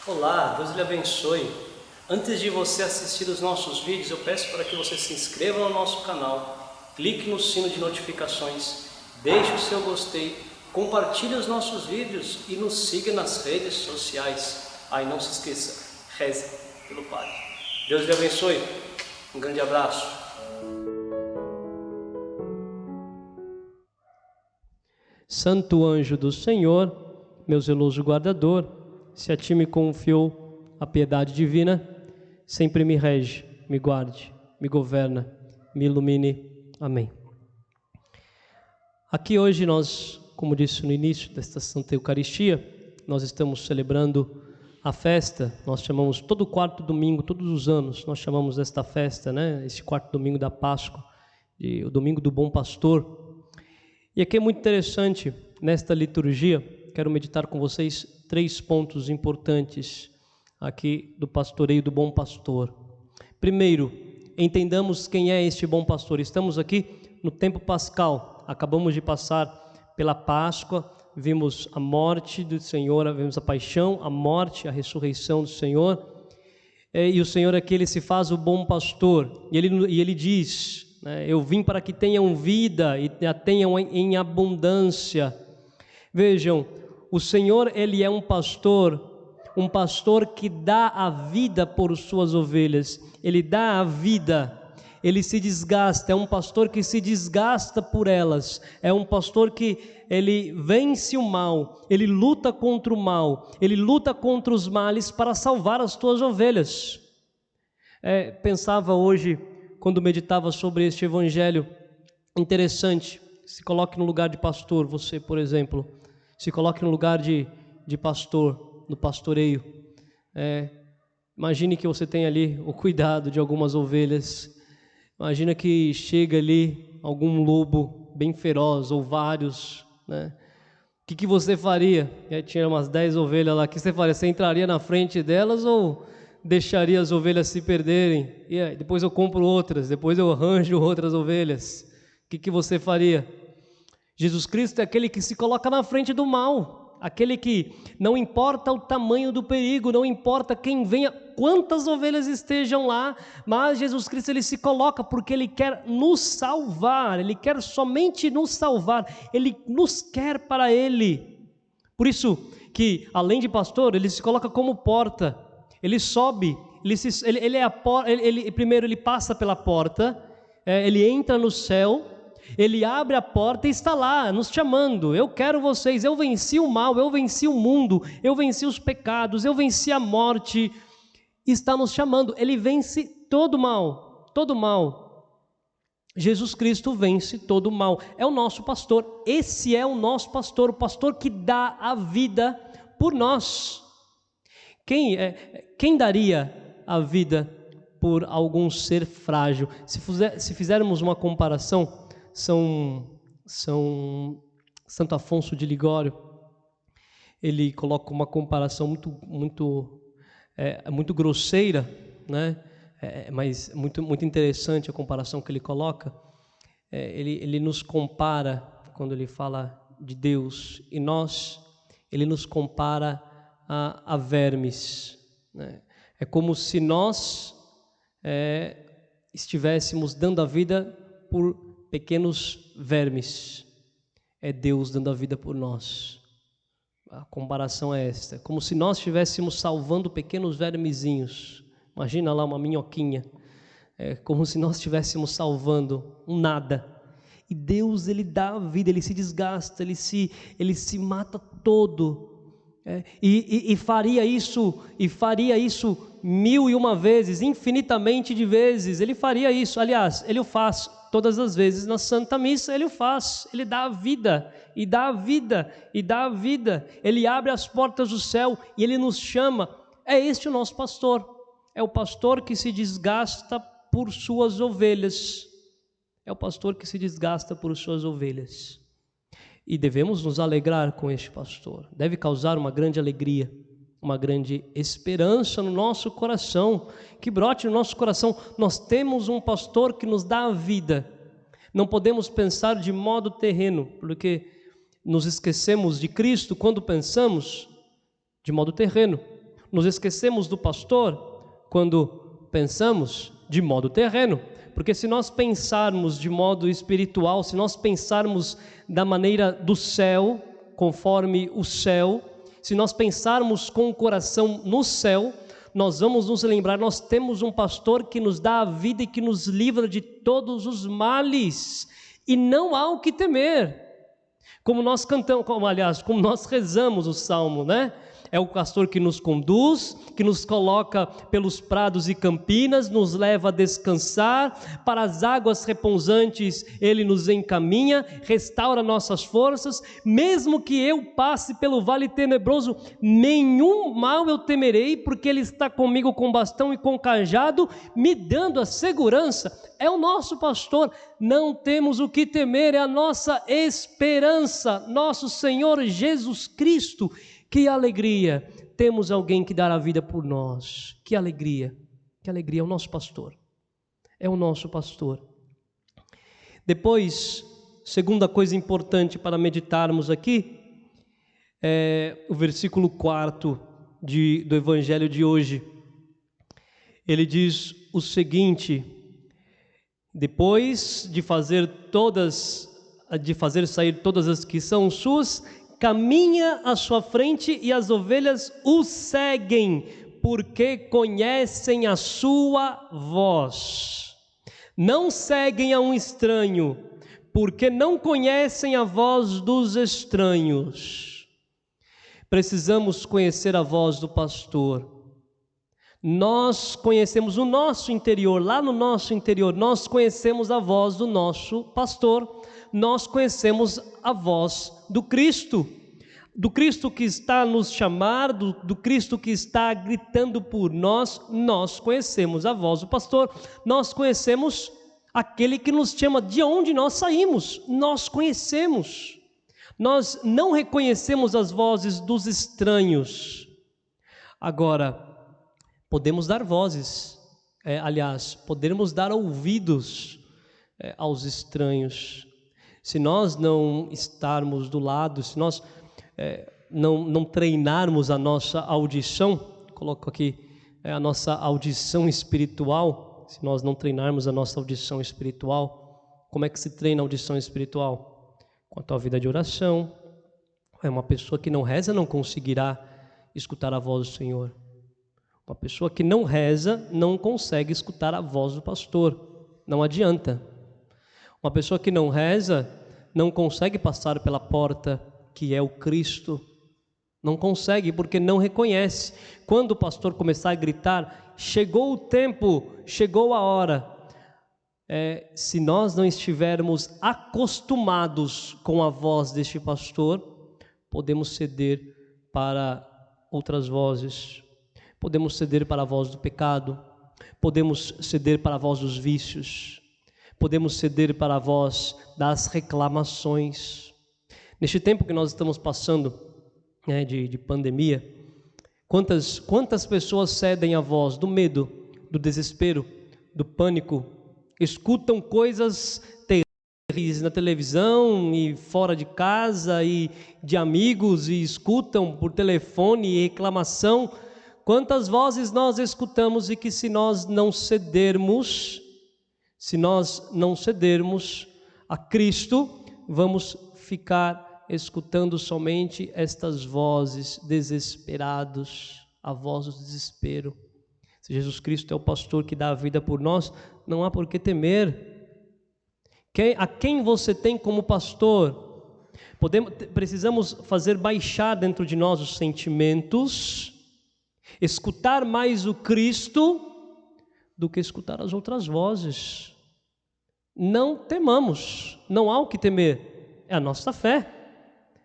Olá, Deus lhe abençoe. Antes de você assistir os nossos vídeos, eu peço para que você se inscreva no nosso canal, clique no sino de notificações, deixe o seu gostei, compartilhe os nossos vídeos e nos siga nas redes sociais. E não se esqueça, reze pelo Padre. Deus lhe abençoe. Um grande abraço. Santo anjo do Senhor, meu zeloso guardador, se a ti me confiou a piedade divina, sempre me rege, me guarde, me governa, me ilumine. Amém. Aqui hoje nós, como disse no início desta Santa Eucaristia, nós estamos celebrando a festa, nós chamamos todo quarto domingo, todos os anos, nós chamamos esta festa, esse quarto domingo da Páscoa, o domingo do Bom Pastor. E aqui é muito interessante, nesta liturgia, quero meditar com vocês 3 pontos importantes aqui do pastoreio do Bom Pastor. Primeiro, entendamos quem é este Bom Pastor. Estamos aqui no tempo pascal, acabamos de passar pela Páscoa, vimos a morte do Senhor, vimos a paixão, a morte, a ressurreição do Senhor, e o Senhor aqui ele se faz o Bom Pastor, e ele diz, eu vim para que tenham vida e a tenham em abundância. Vejam, o Senhor ele é um pastor que dá a vida por suas ovelhas, ele dá a vida, ele se desgasta, é um pastor que se desgasta por elas, é um pastor que ele vence o mal, ele luta contra o mal, ele luta contra os males para salvar as tuas ovelhas. Pensava hoje, quando meditava sobre este evangelho, interessante, se coloque no lugar de pastor, você por exemplo, se coloque no lugar de pastor, no pastoreio. Imagine que você tem ali o cuidado de algumas ovelhas. Imagina que chega ali algum lobo bem feroz, ou vários. O que você faria? Tinha umas 10 ovelhas lá. O que você faria? Você entraria na frente delas ou deixaria as ovelhas se perderem? E aí, depois eu compro outras, depois eu arranjo outras ovelhas. O que você faria? Jesus Cristo é aquele que se coloca na frente do mal, aquele que não importa o tamanho do perigo, não importa quem venha, quantas ovelhas estejam lá, mas Jesus Cristo ele se coloca porque ele quer nos salvar, ele quer somente nos salvar, ele nos quer para ele. Por isso que além de pastor, ele se coloca como porta, ele sobe, primeiro ele passa pela porta, ele entra no céu, ele abre a porta e está lá, nos chamando. Eu quero vocês, eu venci o mal, eu venci o mundo, eu venci os pecados, eu venci a morte. Está nos chamando, ele vence todo o mal, todo o mal. Jesus Cristo vence todo o mal, é o nosso pastor, esse é o nosso pastor, o pastor que dá a vida por nós. Quem daria a vida por algum ser frágil? Se fizermos uma comparação, Santo Afonso de Ligório, ele coloca uma comparação muito grosseira, mas muito interessante a comparação que ele coloca. Ele nos compara, quando ele fala de Deus e nós, ele nos compara a vermes. É como se nós estivéssemos dando a vida por pequenos vermes, é Deus dando a vida por nós. A comparação é esta, como se nós estivéssemos salvando pequenos vermezinhos. Imagina lá uma minhoquinha, como se nós estivéssemos salvando um nada. E Deus ele dá a vida, ele se desgasta, ele se mata todo. E faria isso 1001 vezes, infinitamente de vezes. Ele faria isso, aliás, ele o faz todas as vezes na Santa Missa, ele o faz, ele dá a vida, e dá a vida, e dá a vida, ele abre as portas do céu, e ele nos chama. É este o nosso pastor, é o pastor que se desgasta por suas ovelhas, é o pastor que se desgasta por suas ovelhas, e devemos nos alegrar com este pastor, deve causar uma grande alegria, uma grande esperança no nosso coração, que brote no nosso coração. Nós temos um pastor que nos dá a vida. Não podemos pensar de modo terreno, porque nos esquecemos de Cristo quando pensamos de modo terreno. Nos esquecemos do pastor quando pensamos de modo terreno, porque se nós pensarmos de modo espiritual, se nós pensarmos da maneira do céu, conforme o céu, se nós pensarmos com o coração no céu, nós vamos nos lembrar, nós temos um pastor que nos dá a vida e que nos livra de todos os males, e não há o que temer. Como nós cantamos, como nós rezamos o salmo, né? É o pastor que nos conduz, que nos coloca pelos prados e campinas, nos leva a descansar, para as águas repousantes Ele nos encaminha, restaura nossas forças. Mesmo que eu passe pelo vale tenebroso, nenhum mal eu temerei, porque Ele está comigo com bastão e com cajado, me dando a segurança. É o nosso pastor, não temos o que temer, é a nossa esperança, nosso Senhor Jesus Cristo. Que alegria, temos alguém que dá a vida por nós, que alegria, é o nosso pastor, Depois, segunda coisa importante para meditarmos aqui, é o versículo 4 do Evangelho de hoje. Ele diz o seguinte: depois de fazer sair todas as que são suas, caminha à sua frente e as ovelhas o seguem, porque conhecem a sua voz. Não seguem a um estranho, porque não conhecem a voz dos estranhos. Precisamos conhecer a voz do pastor. Nós conhecemos o nosso interior, lá no nosso interior, nós conhecemos a voz do nosso pastor, nós conhecemos a voz do Cristo que está a nos chamar, do Cristo que está gritando por nós. Nós conhecemos a voz do pastor, nós conhecemos aquele que nos chama de onde nós saímos, nós conhecemos. Nós não reconhecemos as vozes dos estranhos. Agora, podemos dar vozes, podemos dar ouvidos aos estranhos. Se nós não estarmos do lado, se nós não treinarmos a nossa audição, coloco aqui a nossa audição espiritual, se nós não treinarmos a nossa audição espiritual, como é que se treina a audição espiritual? Com a tua vida de oração. Uma pessoa que não reza não conseguirá escutar a voz do Senhor. Uma pessoa que não reza não consegue escutar a voz do pastor, não adianta. Uma pessoa que não reza não consegue passar pela porta que é o Cristo, não consegue porque não reconhece. Quando o pastor começar a gritar, chegou o tempo, chegou a hora, se nós não estivermos acostumados com a voz deste pastor, podemos ceder para outras vozes, podemos ceder para a voz do pecado, podemos ceder para a voz dos vícios, podemos ceder para a voz das reclamações. Neste tempo que nós estamos passando, de pandemia, quantas pessoas cedem à voz do medo, do desespero, do pânico, escutam coisas terríveis na televisão e fora de casa e de amigos, e escutam por telefone e reclamação. Quantas vozes nós escutamos e que se nós não cedermos a Cristo, vamos ficar escutando somente estas vozes desesperados, a voz do desespero. Se Jesus Cristo é o pastor que dá a vida por nós, não há por que temer. A quem você tem como pastor? Precisamos fazer baixar dentro de nós os sentimentos, escutar mais o Cristo do que escutar as outras vozes. Não temamos, não há o que temer, é a nossa fé,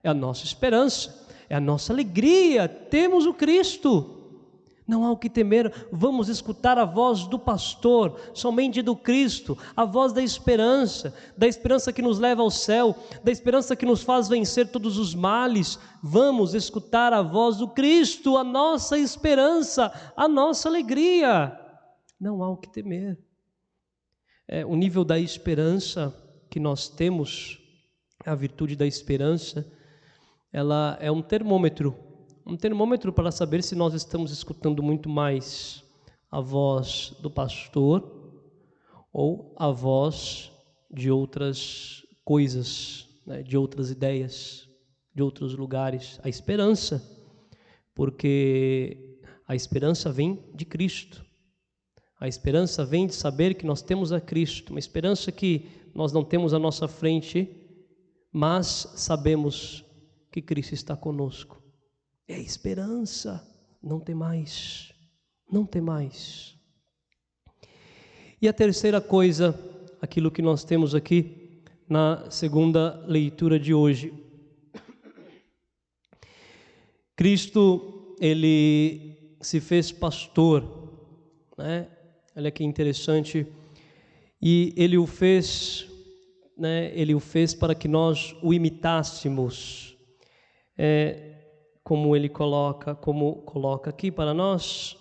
é a nossa esperança, é a nossa alegria, temos o Cristo, não há o que temer. Vamos escutar a voz do pastor, somente do Cristo, a voz da esperança que nos leva ao céu, da esperança que nos faz vencer todos os males. Vamos escutar a voz do Cristo, a nossa esperança, a nossa alegria, não há o que temer. O nível da esperança que nós temos, a virtude da esperança, ela é um termômetro um termômetro para saber se nós estamos escutando muito mais a voz do pastor ou a voz de outras coisas, né, de outras ideias, de outros lugares. A esperança, porque a esperança vem de Cristo. A esperança vem de saber que nós temos a Cristo, uma esperança que nós não temos à nossa frente, mas sabemos que Cristo está conosco. É esperança, não tem mais, não tem mais. E a terceira coisa, aquilo que nós temos aqui na segunda leitura de hoje. Cristo, ele se fez pastor, né? Olha que interessante. E ele o fez, né? Ele o fez para que nós o imitássemos. Como ele coloca aqui para nós,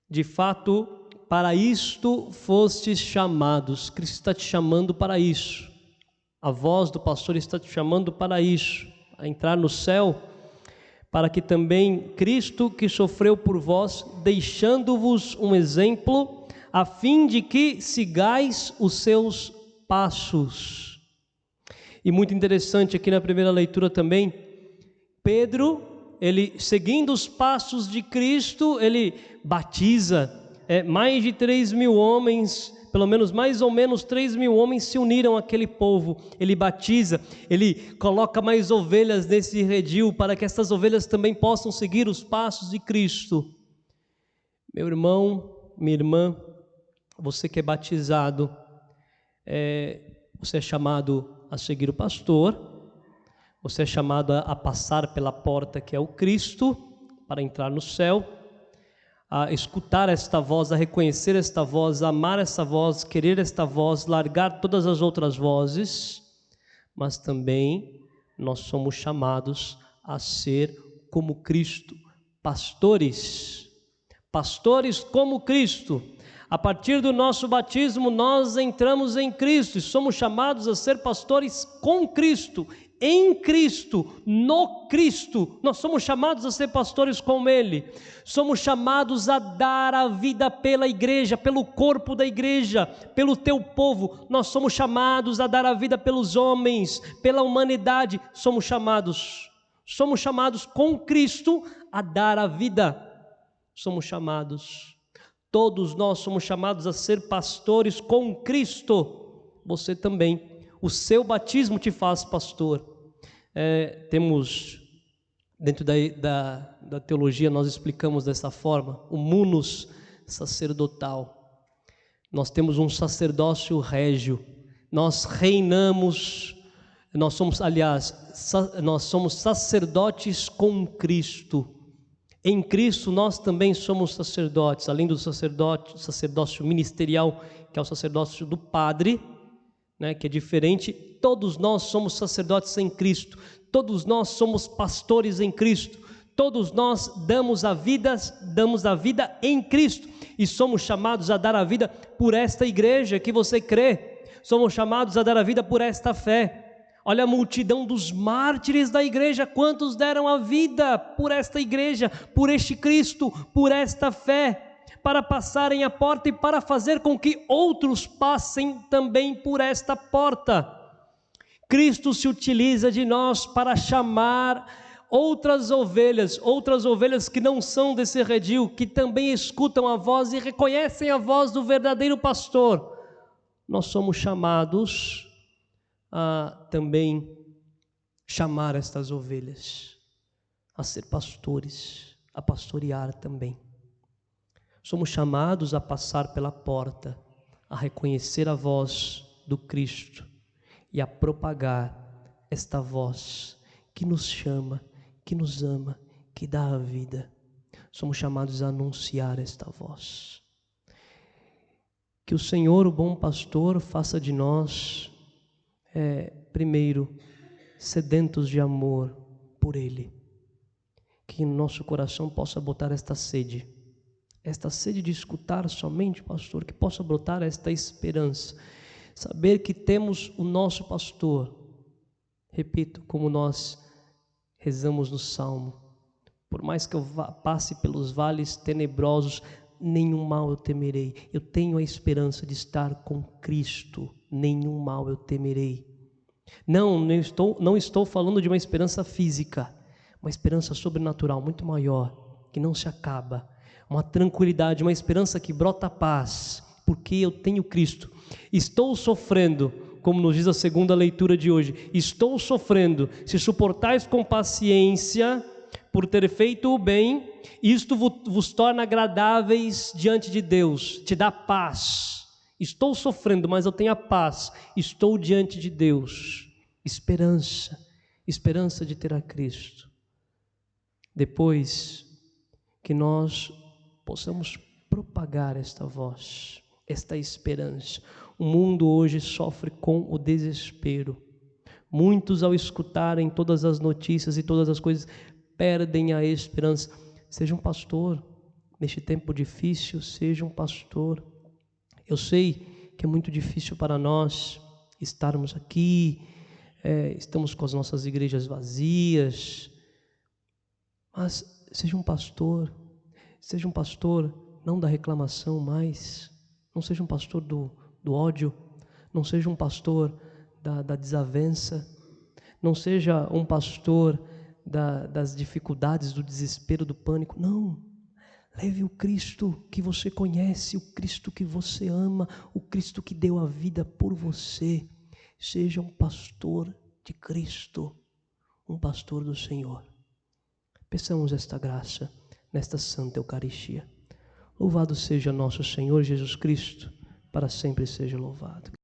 de fato, para isto fostes chamados. Cristo está te chamando para isso. A voz do pastor está te chamando para isso, a entrar no céu, para que também Cristo, que sofreu por vós, deixando-vos um exemplo, a fim de que sigais os seus passos. E muito interessante aqui na primeira leitura também, Pedro, ele seguindo os passos de Cristo, ele batiza. Mais de 3.000 homens, pelo menos mais ou menos 3.000 homens se uniram àquele povo. Ele batiza, ele coloca mais ovelhas nesse redil, para que essas ovelhas também possam seguir os passos de Cristo. Meu irmão, minha irmã, você que é batizado, você é chamado a seguir o pastor, você é chamado a passar pela porta que é o Cristo, para entrar no céu, a escutar esta voz, a reconhecer esta voz, a amar esta voz, querer esta voz, largar todas as outras vozes, mas também nós somos chamados a ser como Cristo, pastores como Cristo. A partir do nosso batismo nós entramos em Cristo e somos chamados a ser pastores com Cristo, em Cristo, no Cristo. Nós somos chamados a ser pastores com Ele. Somos chamados a dar a vida pela igreja, pelo corpo da igreja, pelo teu povo. Nós somos chamados a dar a vida pelos homens, pela humanidade. Somos chamados com Cristo a dar a vida. Todos nós somos chamados a ser pastores com Cristo. Você também. O seu batismo te faz pastor. Temos, dentro da teologia, nós explicamos dessa forma, o munus sacerdotal. Nós temos um sacerdócio régio. Nós reinamos, nós somos sacerdotes com Cristo. Em Cristo nós também somos sacerdotes, além do sacerdócio ministerial, que é o sacerdócio do padre, né, que é diferente. Todos nós somos sacerdotes em Cristo, todos nós somos pastores em Cristo, todos nós damos a vida em Cristo, e somos chamados a dar a vida por esta igreja que você crê, somos chamados a dar a vida por esta fé. Olha a multidão dos mártires da igreja, quantos deram a vida por esta igreja, por este Cristo, por esta fé, para passarem a porta e para fazer com que outros passem também por esta porta. Cristo se utiliza de nós para chamar outras ovelhas que não são desse redil, que também escutam a voz e reconhecem a voz do verdadeiro pastor. Nós somos chamados a também chamar estas ovelhas, a ser pastores, a pastorear também. Somos chamados a passar pela porta, a reconhecer a voz do Cristo e a propagar esta voz que nos chama, que nos ama, que dá a vida. Somos chamados a anunciar esta voz. Que o Senhor, o bom pastor, faça de nós, primeiro, sedentos de amor por Ele. Que no nosso coração possa botar esta sede de escutar somente, pastor, que possa brotar esta esperança, saber que temos o nosso pastor, repito, como nós rezamos no Salmo: por mais que eu passe pelos vales tenebrosos, nenhum mal eu temerei. Eu tenho a esperança de estar com Cristo, nenhum mal eu temerei. Não estou falando de uma esperança física, uma esperança sobrenatural muito maior, que não se acaba, uma tranquilidade, uma esperança que brota paz, porque eu tenho Cristo. Estou sofrendo, como nos diz a segunda leitura de hoje, estou sofrendo, se suportais com paciência, por ter feito o bem, isto vos torna agradáveis diante de Deus, te dá paz. Estou sofrendo, mas eu tenho a paz, estou diante de Deus. Esperança de ter a Cristo. Depois que nós possamos propagar esta voz, esta esperança. O mundo hoje sofre com o desespero. Muitos, ao escutarem todas as notícias e todas as coisas, perdem a esperança. Seja um pastor, neste tempo difícil, seja um pastor. Eu sei que é muito difícil para nós estarmos aqui, estamos com as nossas igrejas vazias, mas seja um pastor não da reclamação mais, não seja um pastor do ódio, não seja um pastor da desavença, não seja um pastor das dificuldades, do desespero, do pânico. Não, leve o Cristo que você conhece, o Cristo que você ama, o Cristo que deu a vida por você. Seja um pastor de Cristo, um pastor do Senhor. Peçamos esta graça nesta Santa Eucaristia. Louvado seja nosso Senhor Jesus Cristo, para sempre seja louvado.